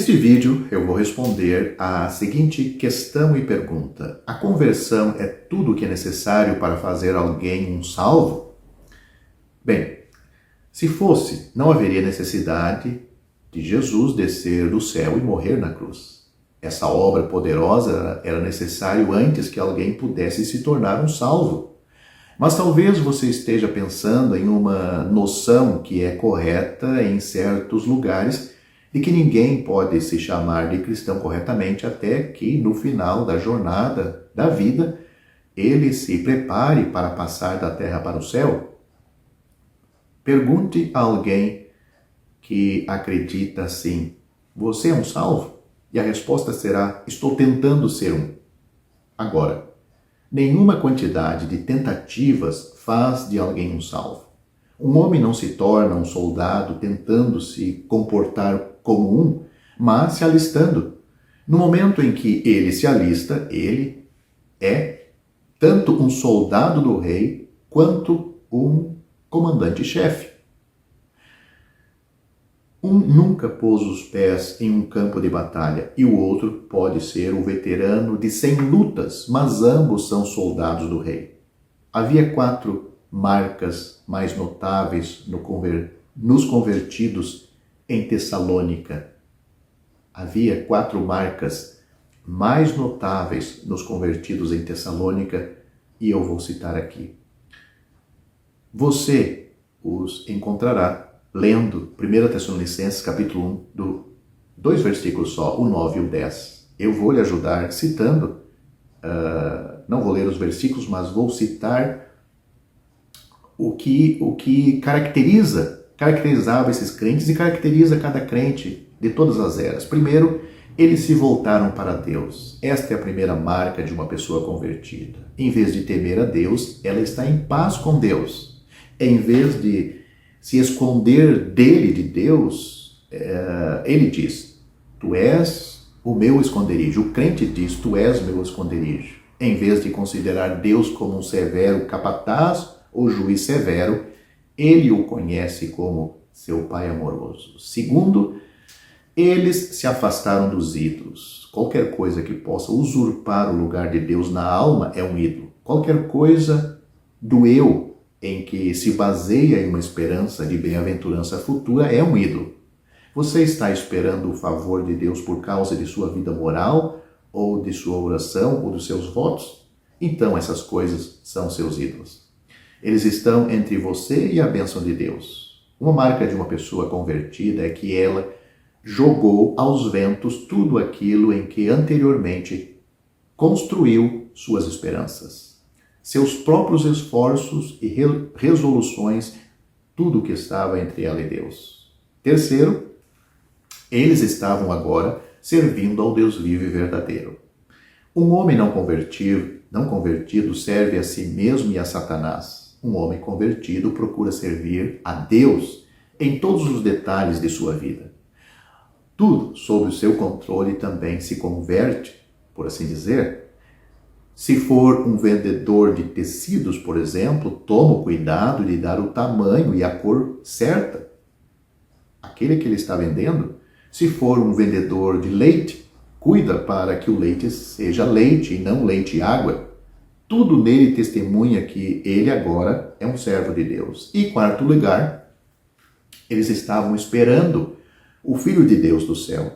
Neste vídeo eu vou responder a seguinte questão e pergunta: a conversão é tudo o que é necessário para fazer alguém um salvo? Bem, se fosse, não haveria necessidade de Jesus descer do céu e morrer na cruz. Essa obra poderosa era necessário antes que alguém pudesse se tornar um salvo. Mas talvez você esteja pensando em uma noção que é correta em certos lugares de que ninguém pode se chamar de cristão corretamente até que, no final da jornada da vida, ele se prepare para passar da terra para o céu. Pergunte a alguém que acredita assim: você é um salvo? E a resposta será: estou tentando ser um. Agora, nenhuma quantidade de tentativas faz de alguém um salvo. Um homem não se torna um soldado tentando se comportar como um, mas se alistando. No momento em que ele se alista, ele é tanto um soldado do rei quanto um comandante-chefe. Um nunca pôs os pés em um campo de batalha e o outro pode ser o veterano de 100 lutas, mas ambos são soldados do rei. Havia 4 marcas mais notáveis nos convertidos em Tessalônica. Havia 4 marcas mais notáveis nos convertidos em Tessalônica e eu vou citar aqui. Você os encontrará lendo 1 Tessalonicenses capítulo 1, 2 versículos só, o 9 e o 10. Eu vou lhe ajudar citando, não vou ler os versículos, mas vou citar o que caracterizava esses crentes e caracteriza cada crente de todas as eras. Primeiro, eles se voltaram para Deus. Esta é a primeira marca de uma pessoa convertida. Em vez de temer a Deus, ela está em paz com Deus. Em vez de se esconder dele, de Deus, ele diz: tu és o meu esconderijo. O crente diz: tu és meu esconderijo. Em vez de considerar Deus como um severo capataz ou juiz severo, ele o conhece como seu pai amoroso. Segundo, eles se afastaram dos ídolos. Qualquer coisa que possa usurpar o lugar de Deus na alma é um ídolo. Qualquer coisa do eu em que se baseia em uma esperança de bem-aventurança futura é um ídolo. Você está esperando o favor de Deus por causa de sua vida moral, ou de sua oração, ou dos seus votos? Então essas coisas são seus ídolos. Eles estão entre você e a bênção de Deus. Uma marca de uma pessoa convertida é que ela jogou aos ventos tudo aquilo em que anteriormente construiu suas esperanças. Seus próprios esforços e resoluções, tudo o que estava entre ela e Deus. Terceiro, eles estavam agora servindo ao Deus vivo e verdadeiro. Um homem não convertido serve a si mesmo e a Satanás. Um homem convertido procura servir a Deus em todos os detalhes de sua vida. Tudo sob o seu controle também se converte, por assim dizer. Se for um vendedor de tecidos, por exemplo, toma o cuidado de dar o tamanho e a cor certa àquele que ele está vendendo. Se for um vendedor de leite, cuida para que o leite seja leite e não leite e água. Tudo nele testemunha que ele agora é um servo de Deus. E quarto lugar, eles estavam esperando o Filho de Deus do céu.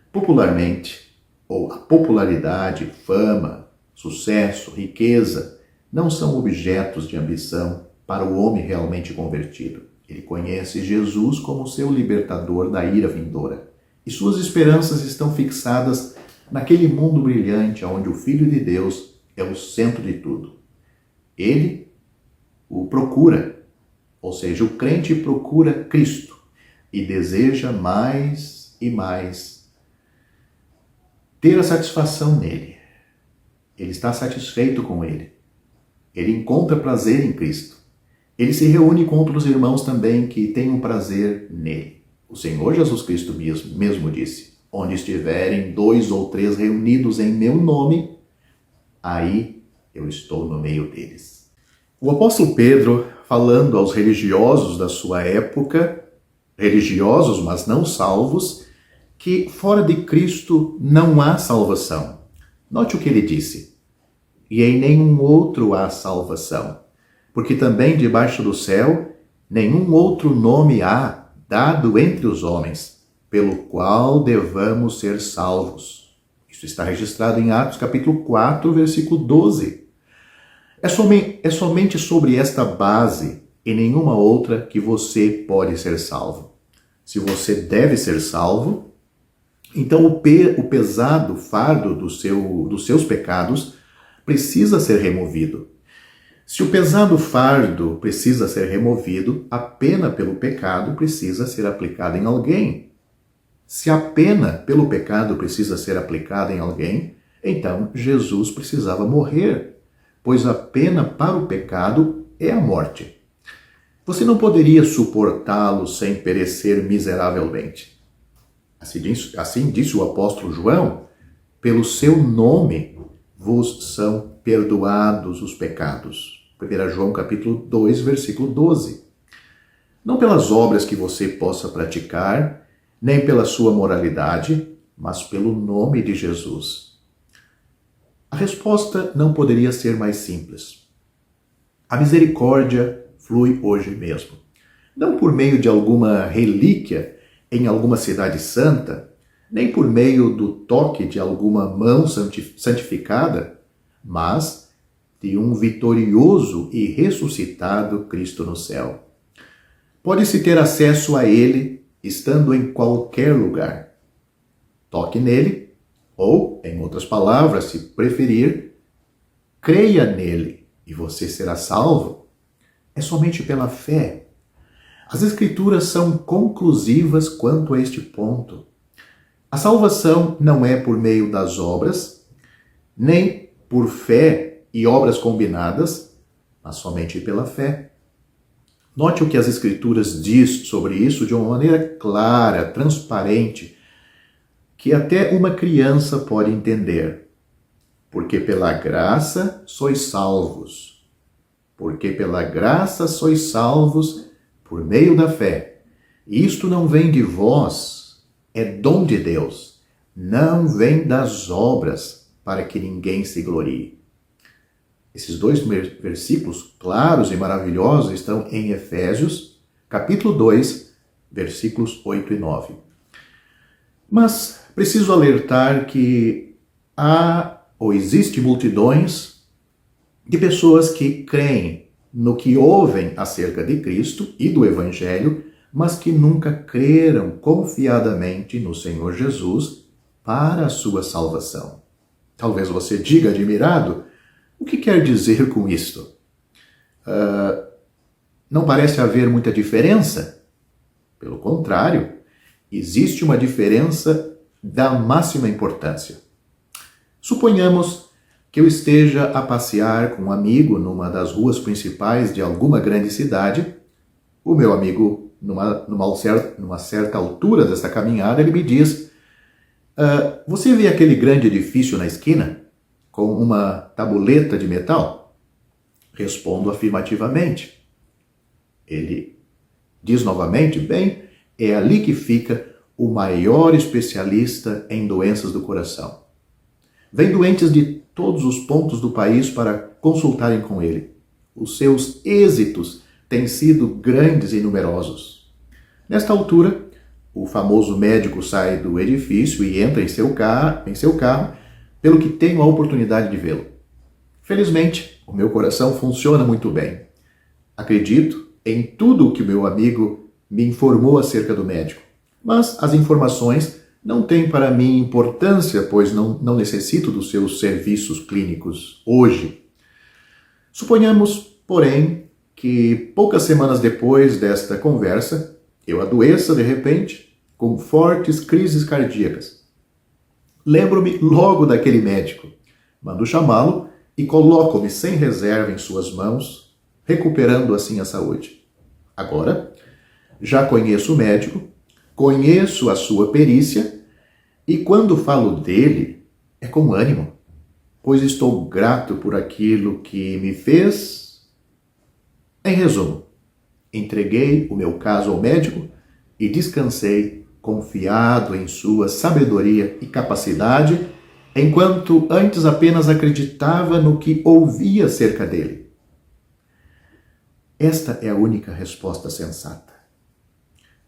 Popularmente, ou a popularidade, fama, sucesso, riqueza, não são objetos de ambição para o homem realmente convertido. Ele conhece Jesus como seu libertador da ira vindoura. E suas esperanças estão fixadas naquele mundo brilhante onde o Filho de Deus é o centro de tudo. Ele o procura, ou seja, o crente procura Cristo e deseja mais e mais ter a satisfação nele. Ele está satisfeito com ele. Ele encontra prazer em Cristo. Ele se reúne com outros irmãos também que têm um prazer nele. O Senhor Jesus Cristo mesmo disse: onde estiverem 2 ou 3 reunidos em meu nome, aí eu estou no meio deles. O apóstolo Pedro, falando aos religiosos da sua época, religiosos, mas não salvos, que fora de Cristo não há salvação. Note o que ele disse. E em nenhum outro há salvação, porque também debaixo do céu nenhum outro nome há dado entre os homens, pelo qual devamos ser salvos. Isso está registrado em Atos capítulo 4, versículo 12. É somente sobre esta base e nenhuma outra que você pode ser salvo. Se você deve ser salvo, então o pesado fardo dos seus pecados precisa ser removido. Se o pesado fardo precisa ser removido, a pena pelo pecado precisa ser aplicada em alguém. Se a pena pelo pecado precisa ser aplicada em alguém, então Jesus precisava morrer, pois a pena para o pecado é a morte. Você não poderia suportá-lo sem perecer miseravelmente. Assim disse o apóstolo João, pelo seu nome vos são perdoados os pecados. 1 João capítulo 2, versículo 12. Não pelas obras que você possa praticar, nem pela sua moralidade, mas pelo nome de Jesus. A resposta não poderia ser mais simples. A misericórdia flui hoje mesmo. Não por meio de alguma relíquia em alguma cidade santa, nem por meio do toque de alguma mão santificada, mas de um vitorioso e ressuscitado Cristo no céu. Pode-se ter acesso a Ele estando em qualquer lugar. Toque nele, ou, em outras palavras, se preferir, creia nele e você será salvo. É somente pela fé. As Escrituras são conclusivas quanto a este ponto. A salvação não é por meio das obras, nem por fé e obras combinadas, mas somente pela fé. Note o que as Escrituras diz sobre isso de uma maneira clara, transparente, que até uma criança pode entender. Porque pela graça sois salvos. Porque pela graça sois salvos por meio da fé. Isto não vem de vós, é dom de Deus. Não vem das obras, para que ninguém se glorie. Esses dois versículos claros e maravilhosos estão em Efésios, capítulo 2, versículos 8 e 9. Mas preciso alertar que há ou existe multidões de pessoas que creem no que ouvem acerca de Cristo e do Evangelho, mas que nunca creram confiadamente no Senhor Jesus para a sua salvação. Talvez você diga admirado, o que quer dizer com isto? Não parece haver muita diferença? Pelo contrário, existe uma diferença da máxima importância. Suponhamos que eu esteja a passear com um amigo numa das ruas principais de alguma grande cidade. O meu amigo, numa certa altura dessa caminhada, ele me diz: você vê aquele grande edifício na esquina, com uma tabuleta de metal? Respondo afirmativamente. Ele diz novamente: bem, é ali que fica o maior especialista em doenças do coração. Vem doentes de todos os pontos do país para consultarem com ele. Os seus êxitos têm sido grandes e numerosos. Nesta altura, o famoso médico sai do edifício e entra em seu carro, pelo que tenho a oportunidade de vê-lo. Felizmente, o meu coração funciona muito bem. Acredito em tudo o que o meu amigo me informou acerca do médico, mas as informações não têm para mim importância, pois não necessito dos seus serviços clínicos hoje. Suponhamos, porém, que poucas semanas depois desta conversa, eu adoeça de repente com fortes crises cardíacas. Lembro-me logo daquele médico. Mando chamá-lo e coloco-me sem reserva em suas mãos, recuperando assim a saúde. Agora, já conheço o médico, conheço a sua perícia e quando falo dele, é com ânimo, pois estou grato por aquilo que me fez. Em resumo, entreguei o meu caso ao médico e descansei confiado em sua sabedoria e capacidade, enquanto antes apenas acreditava no que ouvia acerca dele? Esta é a única resposta sensata.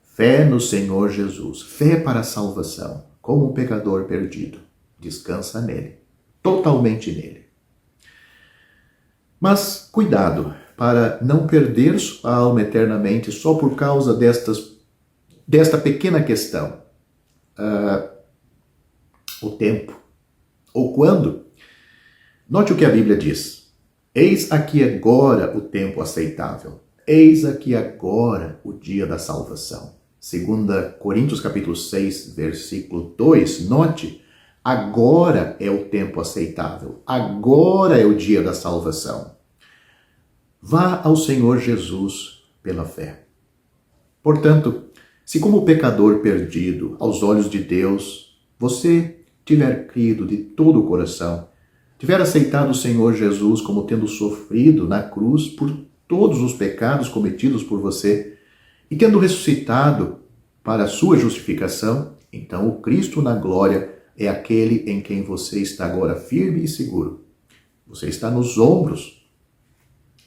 Fé no Senhor Jesus, fé para a salvação, como um pecador perdido. Descansa nele, totalmente nele. Mas cuidado para não perder sua alma eternamente só por causa desta pequena questão. O tempo. Ou quando? Note o que a Bíblia diz. Eis aqui agora o tempo aceitável. Eis aqui agora o dia da salvação. 2 Coríntios capítulo 6, versículo 2. Note, agora é o tempo aceitável. Agora é o dia da salvação. Vá ao Senhor Jesus pela fé. Portanto, se como pecador perdido aos olhos de Deus, você tiver crido de todo o coração, tiver aceitado o Senhor Jesus como tendo sofrido na cruz por todos os pecados cometidos por você e tendo ressuscitado para a sua justificação, então o Cristo na glória é aquele em quem você está agora firme e seguro. Você está nos ombros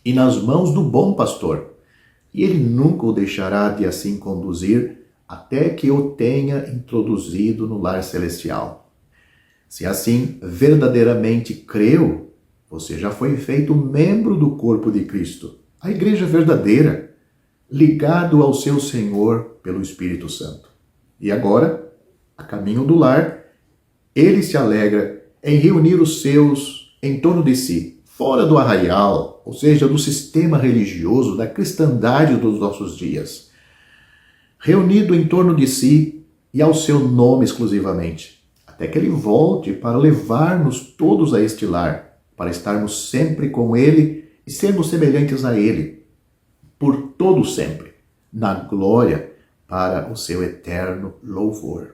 e nas mãos do bom pastor, e ele nunca o deixará de assim conduzir até que o tenha introduzido no lar celestial. Se assim verdadeiramente creu, você já foi feito membro do corpo de Cristo, a igreja verdadeira, ligado ao seu Senhor pelo Espírito Santo. E agora, a caminho do lar, ele se alegra em reunir os seus em torno de si, fora do arraial, ou seja, do sistema religioso, da cristandade dos nossos dias. Reunido em torno de si e ao seu nome exclusivamente, até que ele volte para levar-nos todos a este lar, para estarmos sempre com ele e sermos semelhantes a ele, por todo sempre, na glória, para o seu eterno louvor.